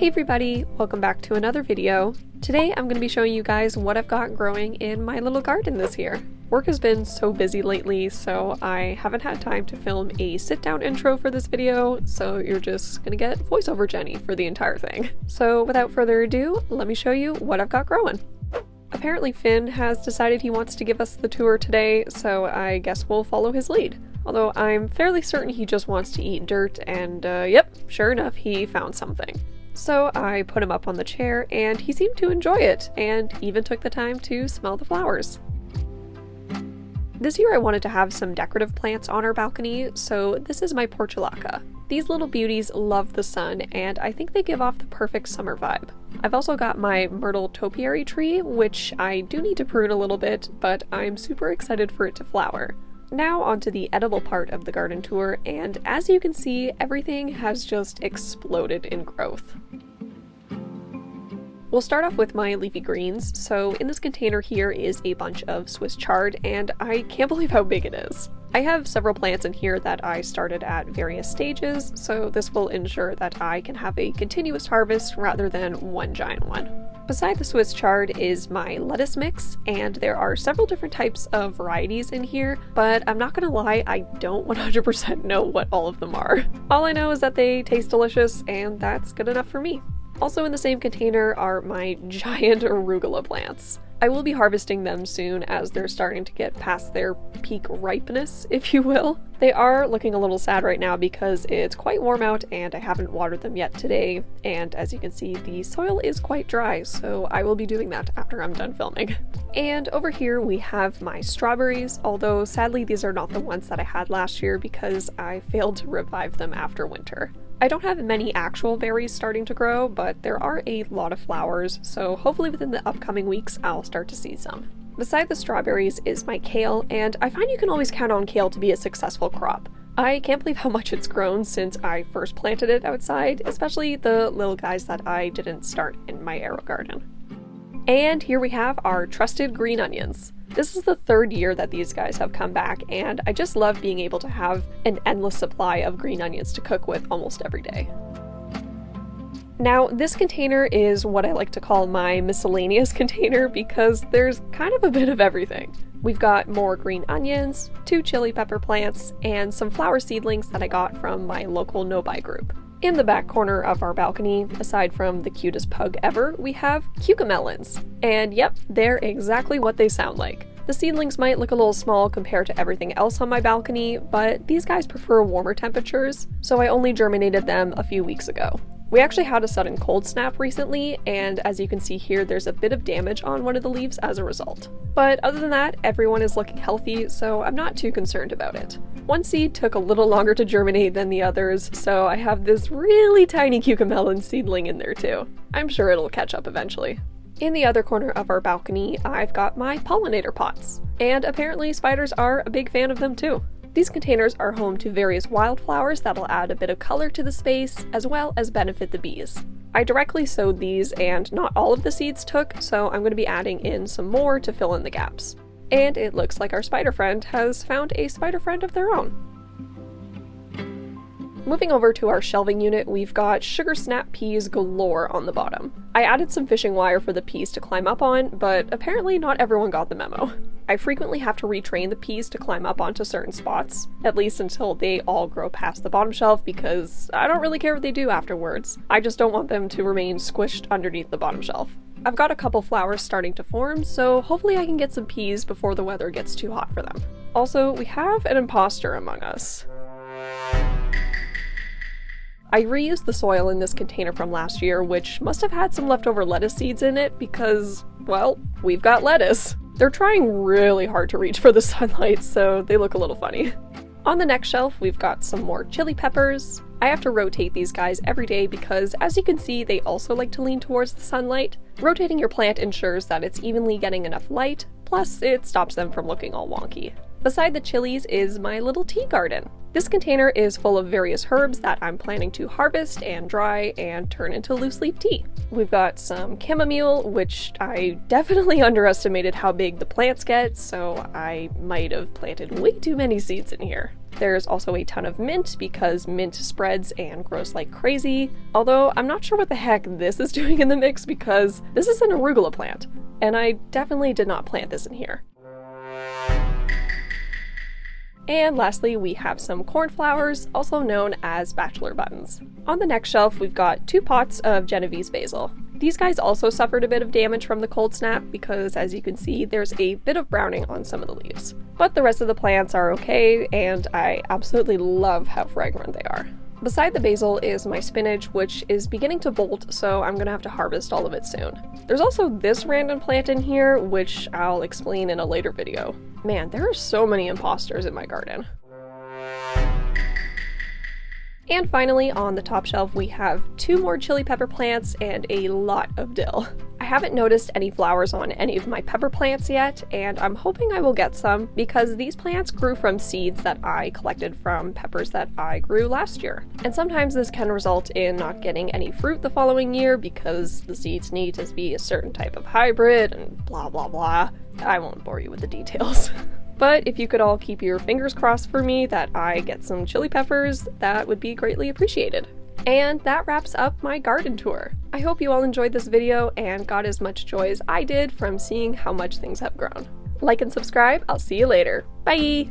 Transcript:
Hey everybody, welcome back to another video. Today I'm going to be showing you guys what I've got growing in my little garden this year. Work has been so busy lately, so I haven't had time to film a sit-down intro for this video, so you're just gonna get voiceover Jenny for the entire thing. So without further ado, let me show you what I've got growing. Apparently Finn has decided he wants to give us the tour today, so I guess we'll follow his lead. Although I'm fairly certain he just wants to eat dirt, and yep, sure enough, he found something. So I put him up on the chair, and he seemed to enjoy it, and even took the time to smell the flowers. This year I wanted to have some decorative plants on our balcony, so this is my portulaca. These little beauties love the sun, and I think they give off the perfect summer vibe. I've also got my myrtle topiary tree, which I do need to prune a little bit, but I'm super excited for it to flower. Now onto the edible part of the garden tour, and as you can see, everything has just exploded in growth. We'll start off with my leafy greens. So in this container here is a bunch of Swiss chard, and I can't believe how big it is. I have several plants in here that I started at various stages, so this will ensure that I can have a continuous harvest rather than one giant one. Beside the Swiss chard is my lettuce mix, and there are several different types of varieties in here, but I'm not gonna lie, I don't 100% know what all of them are. All I know is that they taste delicious, and that's good enough for me. Also in the same container are my giant arugula plants. I will be harvesting them soon as they're starting to get past their peak ripeness, if you will. They are looking a little sad right now because it's quite warm out and I haven't watered them yet today, and as you can see the soil is quite dry, so I will be doing that after I'm done filming. And over here we have my strawberries, although sadly these are not the ones that I had last year because I failed to revive them after winter. I don't have many actual berries starting to grow, but there are a lot of flowers, so hopefully within the upcoming weeks I'll start to see some. Beside the strawberries is my kale, and I find you can always count on kale to be a successful crop. I can't believe how much it's grown since I first planted it outside, especially the little guys that I didn't start in my arrow garden. And here we have our trusted green onions. This is the third year that these guys have come back, and I just love being able to have an endless supply of green onions to cook with almost every day. Now, this container is what I like to call my miscellaneous container because there's kind of a bit of everything. We've got more green onions, 2 chili pepper plants, and some flower seedlings that I got from my local no-buy group. In the back corner of our balcony, aside from the cutest pug ever, we have cucamelons. And yep, they're exactly what they sound like. The seedlings might look a little small compared to everything else on my balcony, but these guys prefer warmer temperatures, so I only germinated them a few weeks ago. We actually had a sudden cold snap recently, and as you can see here, there's a bit of damage on one of the leaves as a result. But other than that, everyone is looking healthy, so I'm not too concerned about it. One seed took a little longer to germinate than the others, so I have this really tiny cucamelon seedling in there too. I'm sure it'll catch up eventually. In the other corner of our balcony, I've got my pollinator pots, and apparently spiders are a big fan of them too. These containers are home to various wildflowers that'll add a bit of color to the space, as well as benefit the bees. I directly sowed these, and not all of the seeds took, so I'm going to be adding in some more to fill in the gaps. And it looks like our spider friend has found a spider friend of their own. Moving over to our shelving unit, we've got sugar snap peas galore on the bottom. I added some fishing wire for the peas to climb up on, but apparently not everyone got the memo. I frequently have to retrain the peas to climb up onto certain spots, at least until they all grow past the bottom shelf, because I don't really care what they do afterwards. I just don't want them to remain squished underneath the bottom shelf. I've got a couple flowers starting to form, so hopefully I can get some peas before the weather gets too hot for them. Also, we have an imposter among us. I reused the soil in this container from last year, which must have had some leftover lettuce seeds in it because, well, we've got lettuce. They're trying really hard to reach for the sunlight, so they look a little funny. On the next shelf, we've got some more chili peppers. I have to rotate these guys every day because, as you can see, they also like to lean towards the sunlight. Rotating your plant ensures that it's evenly getting enough light, plus it stops them from looking all wonky. Beside the chilies is my little tea garden. This container is full of various herbs that I'm planning to harvest and dry and turn into loose leaf tea. We've got some chamomile, which I definitely underestimated how big the plants get, so I might have planted way too many seeds in here. There's also a ton of mint because mint spreads and grows like crazy, although I'm not sure what the heck this is doing in the mix because this is an arugula plant, and I definitely did not plant this in here. And lastly, we have some cornflowers, also known as bachelor buttons. On the next shelf, we've got 2 pots of Genovese basil. These guys also suffered a bit of damage from the cold snap because, as you can see, there's a bit of browning on some of the leaves. But the rest of the plants are okay, and I absolutely love how fragrant they are. Beside the basil is my spinach, which is beginning to bolt, so I'm gonna have to harvest all of it soon. There's also this random plant in here, which I'll explain in a later video. Man, there are so many imposters in my garden. And finally, on the top shelf, we have 2 more chili pepper plants and a lot of dill. I haven't noticed any flowers on any of my pepper plants yet, and I'm hoping I will get some because these plants grew from seeds that I collected from peppers that I grew last year. And sometimes this can result in not getting any fruit the following year because the seeds need to be a certain type of hybrid and blah blah blah. I won't bore you with the details. But if you could all keep your fingers crossed for me that I get some chili peppers, that would be greatly appreciated. And that wraps up my garden tour. I hope you all enjoyed this video and got as much joy as I did from seeing how much things have grown. Like and subscribe, I'll see you later. Bye!